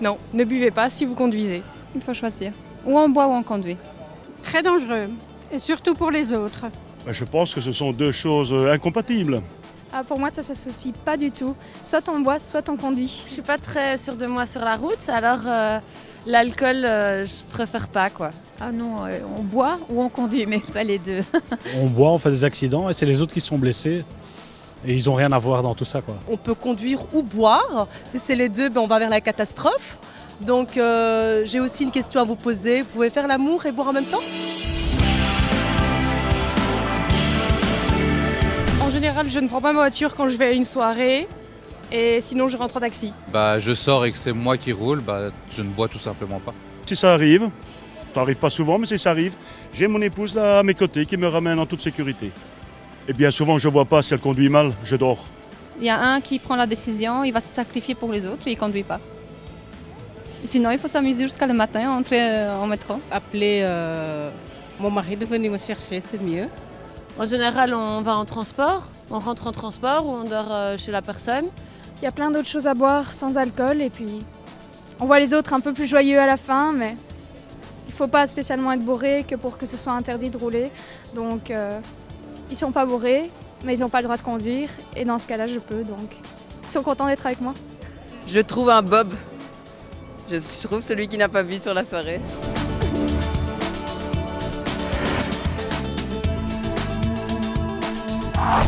Non, ne buvez pas si vous conduisez. Il faut choisir. Ou on boit ou on conduit. Très dangereux, et surtout pour les autres. Je pense que ce sont deux choses incompatibles. Ah, pour moi, ça s'associe pas du tout. Soit on boit, soit on conduit. Je suis pas très sûre de moi sur la route, alors l'alcool, je préfère pas, quoi. Ah non, on boit ou on conduit, mais pas les deux. On boit, on fait des accidents et c'est les autres qui sont blessés. Et ils n'ont rien à voir dans tout ça, quoi. On peut conduire ou boire. Si c'est les deux, on va vers la catastrophe. Donc j'ai aussi une question à vous poser. Vous pouvez faire l'amour et boire en même temps ? En général, je ne prends pas ma voiture quand je vais à une soirée et sinon je rentre en taxi. Je sors et que c'est moi qui roule, je ne bois tout simplement pas. Si ça arrive pas souvent, mais si ça arrive, j'ai mon épouse là à mes côtés qui me ramène en toute sécurité. Et bien souvent, je ne vois pas si elle conduit mal, je dors. Il y a un qui prend la décision, il va se sacrifier pour les autres et il ne conduit pas. Sinon, il faut s'amuser jusqu'à le matin, entrer en métro. Appeler mon mari de venir me chercher, c'est mieux. En général, on va en transport, on rentre en transport ou on dort chez la personne. Il y a plein d'autres choses à boire sans alcool et puis on voit les autres un peu plus joyeux à la fin, mais il faut pas spécialement être bourré que pour que ce soit interdit de rouler. Donc ils sont pas bourrés, mais ils n'ont pas le droit de conduire et dans ce cas-là, je peux. Donc ils sont contents d'être avec moi. Je trouve un Bob. Je trouve celui qui n'a pas bu sur la soirée. Ah.